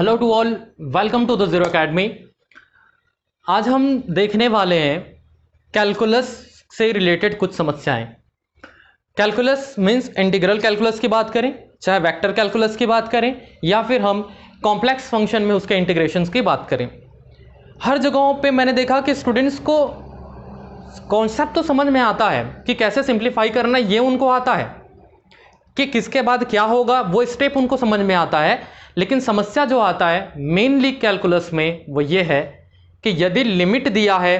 Hello to all, welcome to the Zero Academy. आज हम देखने वाले हैं कैलकुलस से रिलेटेड कुछ समस्याएं। कैलकुलस मींस इंटीग्रल कैलकुलस की बात करें, चाहे वेक्टर कैलकुलस की बात करें या फिर हम कॉम्प्लेक्स फंक्शन में उसके इंटीग्रेशंस की बात करें। हर जगहों पे मैंने देखा कि स्टूडेंट्स को कॉन्सेप्ट तो समझ में आता है कि कैसे सिंप्लीफाई करना, ये उनको आता है कि किसके बाद क्या होगा, वो स्टेप उनको समझ में आता है। लेकिन समस्या जो आता है मेनली कैलकुलस में वो ये है कि यदि लिमिट दिया है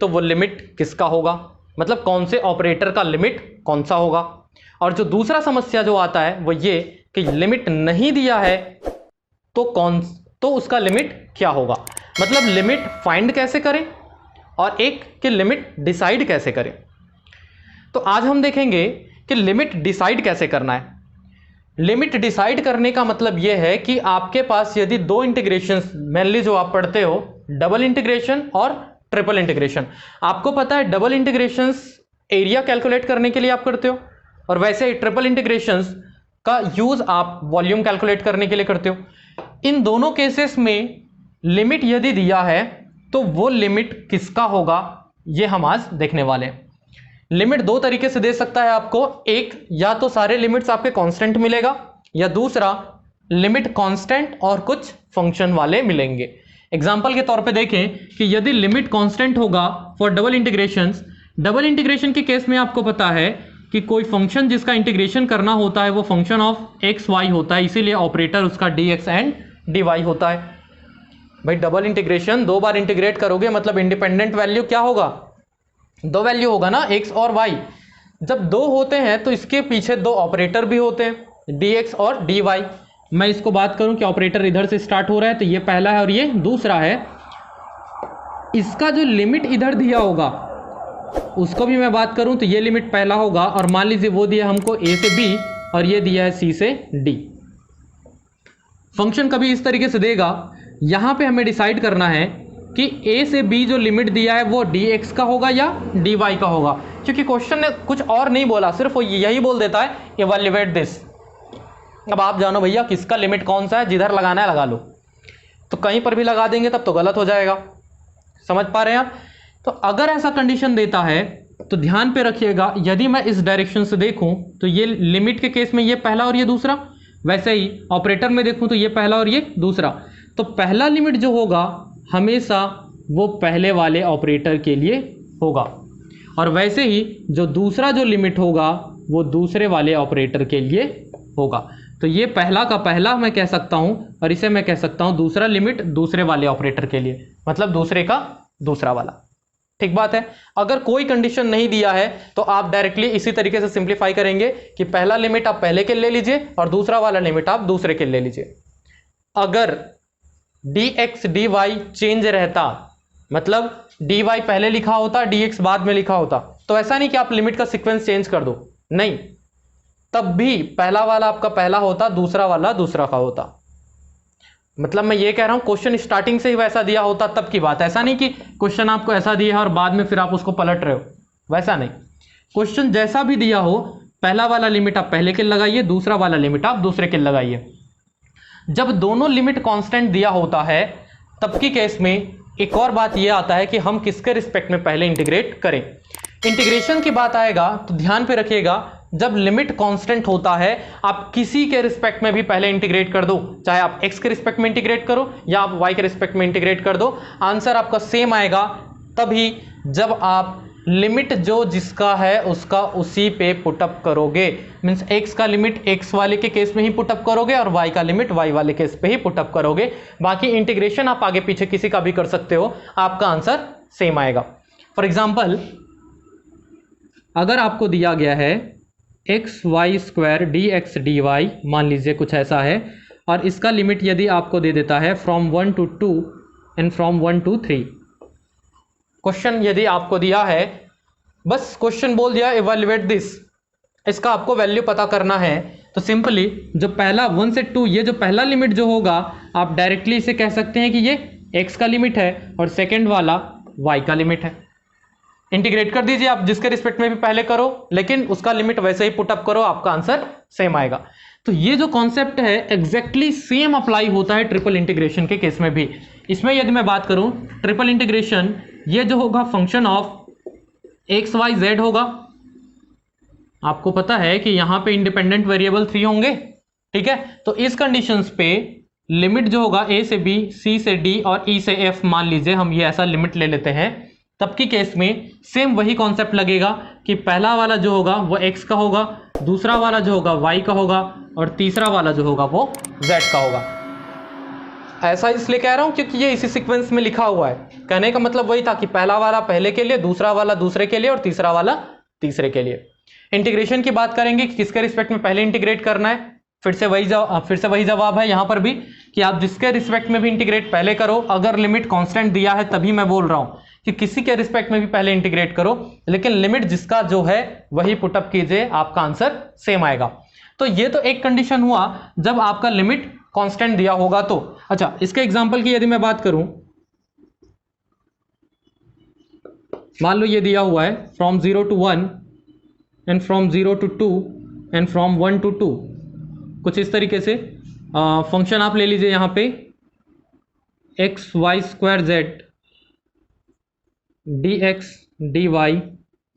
तो वो लिमिट किसका होगा, मतलब कौन से ऑपरेटर का लिमिट कौन सा होगा। और जो दूसरा समस्या जो आता है वो ये कि लिमिट नहीं दिया है तो उसका लिमिट क्या होगा, मतलब लिमिट फाइंड कैसे करें और एक कि लिमिट डिसाइड कैसे करें। तो आज हम देखेंगे कि लिमिट डिसाइड कैसे करना है। लिमिट डिसाइड करने का मतलब यह है कि आपके पास यदि दो इंटीग्रेशंस मेनली जो आप पढ़ते हो, डबल इंटीग्रेशन और ट्रिपल इंटीग्रेशन। आपको पता है डबल इंटीग्रेशंस एरिया कैलकुलेट करने के लिए आप करते हो और वैसे ही ट्रिपल इंटीग्रेशंस का यूज आप वॉल्यूम कैलकुलेट करने के लिए करते हो। इन दोनों केसेस में लिमिट यदि दिया है तो वो लिमिट किसका होगा ये हम आज देखने वाले हैं। लिमिट दो तरीके से दे सकता है आपको, एक या तो सारे लिमिट्स आपके कांस्टेंट मिलेगा या दूसरा लिमिट कांस्टेंट और कुछ फंक्शन वाले मिलेंगे। एग्जांपल के तौर पे देखें कि यदि लिमिट कांस्टेंट होगा for double integrations, double integration के केस में आपको पता है कि कोई फंक्शन जिसका इंटीग्रेशन करना होता है वो फंक्शन ऑफ एक्स वाई होता है, इसीलिए ऑपरेटर उसका d x and d y होता है। भाई डबल इंटीग्रेशन दो बार इंटीग्रेट करोगे मतलब इंडिपेंडेंट वैल्यू क्या होगा, दो वैल्यू होगा ना, x और y। जब दो होते हैं तो इसके पीछे दो ऑपरेटर भी होते हैं, dx और dy। मैं इसको बात करूं कि ऑपरेटर इधर से स्टार्ट हो रहा है तो ये पहला है और ये दूसरा है। इसका जो लिमिट इधर दिया होगा उसको भी मैं बात करूं तो ये लिमिट पहला होगा और मान लीजिए वो दिया हमको a से b और ये दिया है c से d। फंक्शन कभी इस तरीके से देगा, यहां पे हमें डिसाइड करना है कि a से b जो लिमिट दिया है वो dx का होगा या dy का होगा, क्योंकि क्वेश्चन ने कुछ और नहीं बोला, सिर्फ वो यही बोल देता है इवैल्यूएट दिस। अब आप जानो भैया किसका लिमिट कौन सा है, जिधर लगाना है लगा लो। तो कहीं पर भी लगा देंगे तब तो गलत हो जाएगा, समझ पा रहे हैं आप। तो अगर ऐसा कंडीशन देता है तो ध्यान पे रखिएगा, यदि मैं इस डायरेक्शन से देखूं तो ये लिमिट के केस में ये पहला और ये दूसरा, वैसे ही ऑपरेटर में देखूं तो ये पहला और ये दूसरा। तो पहला लिमिट जो होगा हमेशा वो पहले वाले ऑपरेटर के लिए होगा और वैसे ही जो दूसरा जो लिमिट होगा वो दूसरे वाले ऑपरेटर के लिए होगा। तो ये पहला का पहला मैं कह सकता हूं और इसे मैं कह सकता हूं दूसरा लिमिट दूसरे वाले ऑपरेटर के लिए, मतलब दूसरे का दूसरा वाला। ठीक बात है। अगर कोई कंडीशन नहीं दिया है तो आप डायरेक्टली इसी तरीके से सिंप्लीफाई करेंगे कि पहला लिमिट आप पहले के ले लीजिए और दूसरा वाला लिमिट आप दूसरे के ले लीजिए। अगर dx dy चेंज रहता, मतलब dy पहले लिखा होता dx बाद में लिखा होता, तो ऐसा नहीं कि आप लिमिट का सीक्वेंस चेंज कर दो, नहीं, तब भी पहला वाला आपका पहला होता, दूसरा वाला दूसरा का होता। मतलब मैं ये कह रहा हूं क्वेश्चन स्टार्टिंग से ही वैसा दिया होता तब की बात, ऐसा नहीं कि क्वेश्चन आपको ऐसा दिया है और बाद में फिर आप उसको पलट रहे हो, वैसा नहीं। क्वेश्चन जैसा भी दिया हो पहला वाला लिमिट आप पहले के लगाइए, दूसरा वाला लिमिट आप दूसरे के लगाइए। जब दोनों लिमिट कांस्टेंट दिया होता है तब की केस में एक और बात यह आता है कि हम किसके रिस्पेक्ट में पहले इंटीग्रेट करें। इंटीग्रेशन की बात आएगा तो ध्यान पे रखिएगा, जब लिमिट कांस्टेंट होता है आप किसी के रिस्पेक्ट में भी पहले इंटीग्रेट कर दो, चाहे आप x के रिस्पेक्ट में इंटीग्रेट करो या आप y के रिस्पेक्ट में इंटीग्रेट कर दो, आंसर आपका सेम आएगा तभी जब आप लिमिट जो जिसका है उसका उसी पे पुटअप करोगे। मींस x का लिमिट x वाले के केस में ही पुटअप करोगे और y का लिमिट y वाले केस पे ही पुटअप करोगे। बाकी इंटीग्रेशन आप आगे पीछे किसी का भी कर सकते हो, आपका आंसर सेम आएगा। फॉर एग्जांपल अगर आपको दिया गया है x y square d x d y, मान लीजिए कुछ ऐसा है, और इसका लिमिट यदि आपको दे देता है from 1 to 2 and from 1 to 3। Question यदि आपको दिया है, बस क्वेश्चन बोल दिया इवैल्यूएट दिस, इसका आपको वैल्यू पता करना है, तो सिंपली जो पहला 1 से 2 ये जो पहला लिमिट जो होगा आप डायरेक्टली इसे कह सकते हैं कि ये x का लिमिट है और सेकेंड वाला y का लिमिट है। इंटीग्रेट कर दीजिए आप जिसके रिस्पेक्ट में भी पहले करो, लेकिन उसका लिमिट वैसे ही पुटअप करो, आपका आंसर सेम आएगा। तो ये जो कॉन्सेप्ट है एग्जैक्टली सेम अप्लाई होता है ट्रिपल इंटीग्रेशन के केस में भी। इसमें यदि मैं बात करूं ट्रिपल इंटीग्रेशन, ये जो होगा function of x y z होगा। आपको पता है कि यहां पे इंडिपेंडेंट वेरिएबल 3 होंगे, ठीक है। तो इस कंडीशंस पे लिमिट जो होगा ए से बी, सी से डी और ई से एफ, मान लीजिए हम ये ऐसा लिमिट ले लेते हैं, तब की केस में सेम वही कॉन्सेप्ट लगेगा कि पहला वाला जो होगा वो x का होगा, दूसरा वाला जो होगा y का होगा और तीसरा वाला जो होगा वो z का होगा। ऐसा इसलिए कह रहा हूं क्योंकि ये इसी सीक्वेंस में लिखा हुआ है। कहने का मतलब वही था कि पहला वाला पहले के लिए, दूसरा वाला दूसरे के लिए और तीसरा वाला तीसरे के लिए। इंटीग्रेशन की बात करेंगे कि किसके रिस्पेक्ट में पहले इंटीग्रेट करना है। फिर से वही जवाब है यहां पर भी कि आप जिसके रिस्पेक्ट में भी इंटीग्रेट पहले करो। अगर लिमिट कांस्टेंट दिया है तभी मैं बोल रहा हूं कि किसी के रिस्पेक्ट में भी पहले इंटीग्रेट करो, लेकिन लिमिट जिसका जो है वही पुटअप कीजिए, आपका आंसर सेम आएगा। तो ये तो एक कंडीशन हुआ जब आपका लिमिट कांस्टेंट दिया होगा तो। अच्छा, इसके एग्जांपल की यदि मैं बात करूं, मान लो ये दिया हुआ है from 0 to 1 and from 0 to 2 and from 1 to 2, कुछ इस तरीके से फंक्शन आप ले लीजिए यहां पे x y square z d x d y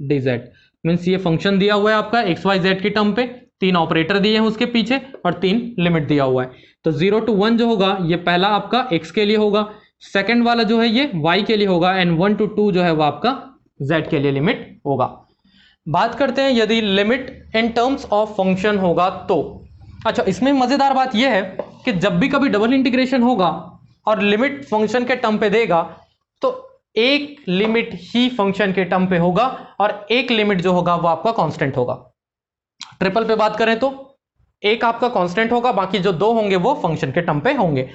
d z. Means ये फंक्शन दिया हुआ है आपका एक्स वाई जेड की टर्म पे, 3 ऑपरेटर दिए हैं उसके पीछे और 3 लिमिट दिया हुआ है। तो 0 to 1 जो होगा ये पहला आपका x के लिए होगा, सेकंड वाला जो है ये y के लिए होगा एंड 1 to 2 जो है वो आपका z के लिए लिमिट होगा। बात करते हैं यदि limit in terms of function होगा तो। अच्छा, इसमें मजेदार बात यह है कि जब भी कभी डबल इंटीग्रेशन होगा और लिमिट फंक्शन के टर्म पे देगा तो एक लिमिट ही फंक्शन के टर्म पे होगा और एक लिमिट जो होगा वो आपका कांस्टेंट होगा। ट्रिपल पे बात करें तो एक आपका कांस्टेंट होगा, बाकी जो 2 होंगे वो फंक्शन के टर्म पे होंगे।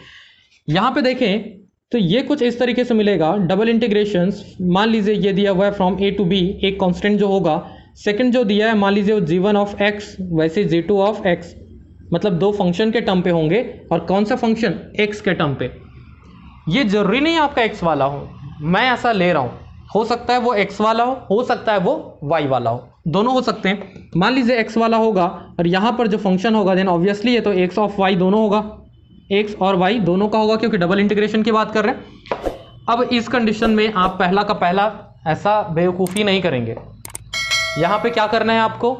यहां पे देखें तो ये कुछ इस तरीके से मिलेगा डबल इंटीग्रेशंस। मान लीजिए ये दिया हुआ है फ्रॉम a to b, एक कांस्टेंट जो होगा, सेकंड जो दिया है मान लीजिए g1 ऑफ x वैसे g2 ऑफ x, मतलब 2 फंक्शन के टर्म पे होंगे और कौन सा फंक्शन x के टर्म पे। ये जरूरी नहीं आपका x वाला हो, मैं ऐसा ले रहा हूं, हो सकता है वो x वाला हो सकता है वो y वाला हो, दोनों हो सकते हैं। मान लीजिए x वाला होगा और यहां पर जो फंक्शन होगा देन ऑब्वियसली ये तो x ऑफ y दोनों होगा, x और y दोनों का होगा क्योंकि डबल इंटीग्रेशन की बात कर रहे हैं। अब इस कंडीशन में आप पहला का पहला ऐसा बेवकूफ़ी नहीं करेंगे। यहां पे क्या करना है आपको,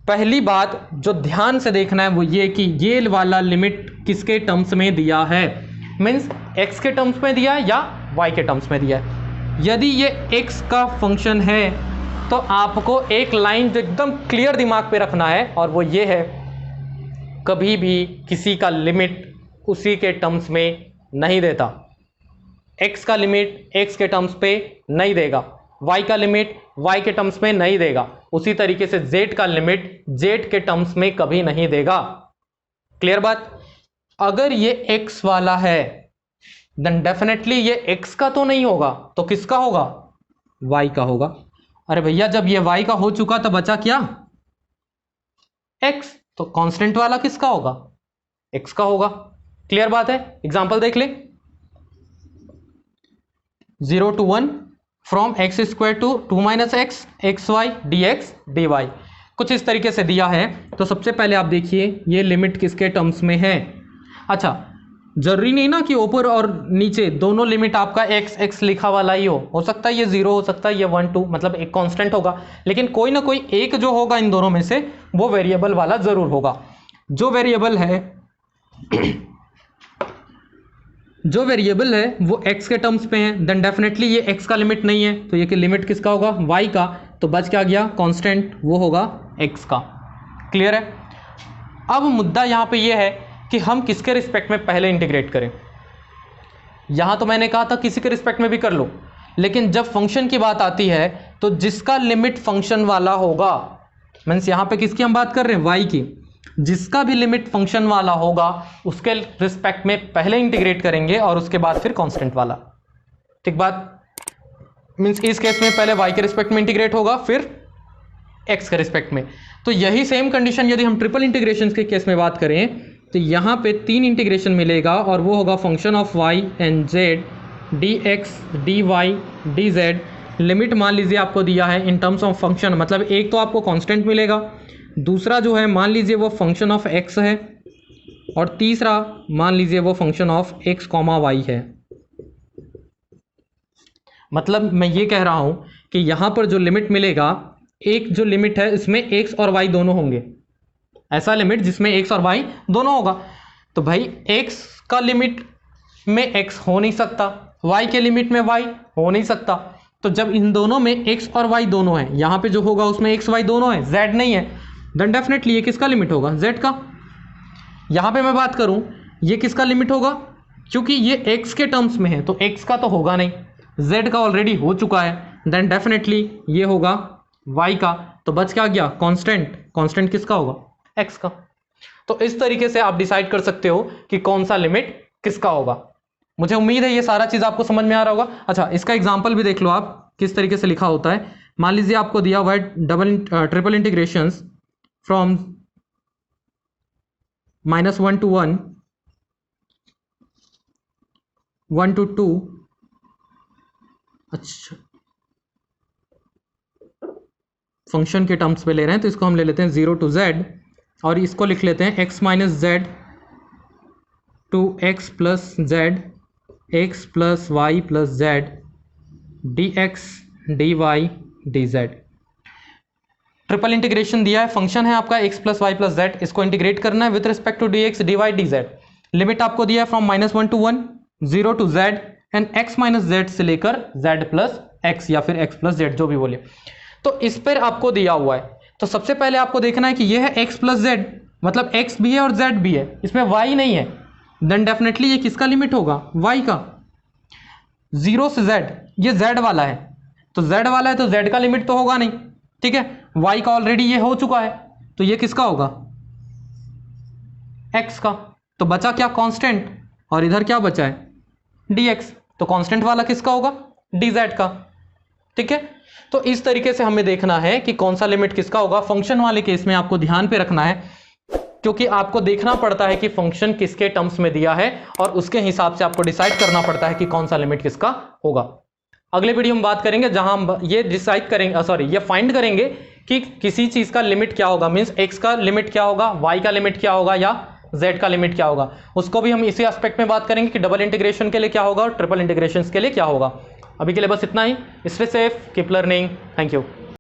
पहली बात जो ध्यान से देखना है वो ये कि ये वाला लिमिट किसके टर्म्स में दिया है, मीन्स x के टर्म्स में दिया है या y के टर्म्स में दिया है। यदि ये x का फंक्शन है तो आपको एक लाइन जो एकदम क्लियर दिमाग पे रखना है और वो ये है, कभी भी किसी का लिमिट उसी के टर्म्स में नहीं देता। x का लिमिट x के टर्म्स पे नहीं देगा, y का लिमिट y के टर्म्स में नहीं देगा, उसी तरीके से z का लिमिट z के टर्म्स में कभी नहीं देगा। क्लियर बात। अगर ये x वाला है देन डेफिनेटली ये x का तो नहीं होगा, तो किसका होगा, y का होगा। अरे भैया जब ये y का हो चुका तो बचा क्या, x, तो कांस्टेंट वाला किसका होगा, x का होगा। क्लियर बात है। एग्जांपल देख ले, 0 to 1 from x square to 2 minus x x y d x d y, कुछ इस तरीके से दिया है। तो सबसे पहले आप देखिए ये लिमिट किसके टर्म्स में है। अच्छा, जरूरी नहीं ना कि ऊपर और नीचे दोनों लिमिट आपका x x लिखा वाला ही हो सकता है ये 0 हो सकता है ये 1 2, मतलब एक कांस्टेंट होगा, लेकिन कोई ना कोई एक जो होगा इन दोनों में से वो वेरिएबल वाला जरूर होगा। जो वेरिएबल है वो x के टर्म्स पे है, देन डेफिनेटली ये x का लिमिट नहीं है, तो ये कि लिमिट किसका होगा, y का, तो बच क्या गया कांस्टेंट, वो होगा x का। क्लियर है। अब मुद्दा यहाँ पे ये है कि हम किसके रिस्पेक्ट में पहले इंटीग्रेट करें। यहाँ तो मैंने कहा था किसी के रिस्पेक्ट में भी कर लो, लेकिन जब फंक्शन की बात आती है तो जिसका लिमिट फंक्शन वाला होगा, मीन्स यहाँ पे किसकी हम बात कर रहे हैं, y की, जिसका भी लिमिट फंक्शन वाला होगा उसके रिस्पेक्ट में पहले इंटीग्रेट करेंगे और उसके बाद फिर कांस्टेंट वाला। ठीक बात। मीन्स इस केस में पहले y के रिस्पेक्ट में इंटीग्रेट होगा फिर x के रिस्पेक्ट में। तो यही सेम कंडीशन यदि हम ट्रिपल इंटीग्रेशन के केस में बात करें तो यहाँ पे 3 इंटीग्रेशन मिलेगा और वो होगा function of y and z d x d y d z. Limit मान लीजिए आपको दिया है इन टर्म्स ऑफ फंक्शन, मतलब एक तो आपको कांस्टेंट मिलेगा, दूसरा जो है मान लीजिए वो फंक्शन ऑफ एक्स है, और तीसरा मान लीजिए वो function of x comma y है। मतलब मैं ये कह रहा हूं कि यहां पर जो लिमिट मिलेगा, एक जो लिमिट है इसमें एक्स और वाई दोनों होंगे, ऐसा लिमिट जिसमें एक्स और वाई दोनों होगा। तो भाई एक्स का लिमिट में एक्स हो नहीं सकता, वाई के लिमिट में वाई हो नहीं सकता। तो जब इन दोनों में एक्स और वाई दोनों है, यहां पे जो होगा उसमें एक्स वाई दोनों है, जेड नहीं है, देन डेफिनेटली ये किसका लिमिट होगा, जेड का। यहां पे मैं बात करूं ये किसका लिमिट होगा, क्योंकि ये एक्स के टर्म्स में है तो एक्स का तो होगा नहीं, जेड का ऑलरेडी हो चुका है, देन डेफिनेटली ये होगा वाई का। तो बच क्या गया, कांस्टेंट। कांस्टेंट किसका होगा, एक्स का। तो इस तरीके से आप डिसाइड कर सकते हो कि कौन सा लिमिट किसका होगा। मुझे उम्मीद है ये सारा चीज आपको समझ में आ रहा होगा। अच्छा, इसका एग्जांपल भी देख लो आप किस तरीके से लिखा होता है। मान लीजिए आपको दिया हुआ है triple integrations from -1 to 1, 1 to 2। अच्छा, फंक्शन के टर्म्स पे ले रहे हैं तो इसको हम ले लेते हैं 0 to z, और इसको लिख लेते हैं x minus z to x plus z, x plus y plus z, d x d y d z. Triple integration दिया है, फंक्शन है आपका x plus y plus z, इसको इंटीग्रेट करना है with respect to d x d y d z. Limit आपको दिया है from -1 to 1, 0 to z and x minus z से लेकर z प्लस एक्स या फिर x प्लस जेड जो भी बोले। तो इस पर आपको दिया हुआ है, तो सबसे पहले आपको देखना है कि यह है x प्लस जेड, मतलब x भी है और z भी है, इसमें y नहीं है, देन डेफिनेटली ये किसका लिमिट होगा, y का। 0 से z, ये z वाला है, तो z वाला है तो z का लिमिट तो होगा नहीं, ठीक है। y का ऑलरेडी ये हो चुका है, तो ये किसका होगा, x का। तो बचा क्या, कांस्टेंट, और इधर क्या बचा है, dx, तो कांस्टेंट वाला किसका होगा, dz का, ठीक है। तो इस तरीके से हमें देखना है कि कौन सा लिमिट किसका होगा। फंक्शन वाले केस में आपको ध्यान पे रखना है, क्योंकि आपको देखना पड़ता है कि फंक्शन किसके टर्म्स में दिया है और उसके हिसाब से आपको डिसाइड करना पड़ता है कि कौन सा लिमिट किसका होगा। अगले वीडियो में बात करेंगे जहां हम ये डिसाइड करेंगे, ये फाइंड करेंगे कि किसी चीज का लिमिट क्या होगा, मींस एक्स का लिमिट क्या होगा, वाई का लिमिट क्या होगा या जेड का लिमिट क्या होगा। उसको भी हम इसी एस्पेक्ट में बात करेंगे कि डबल इंटीग्रेशन के लिए क्या होगा और ट्रिपल इंटीग्रेशन के लिए क्या होगा। अभी के लिए बस इतना ही। Stay safe, keep learning, thank you.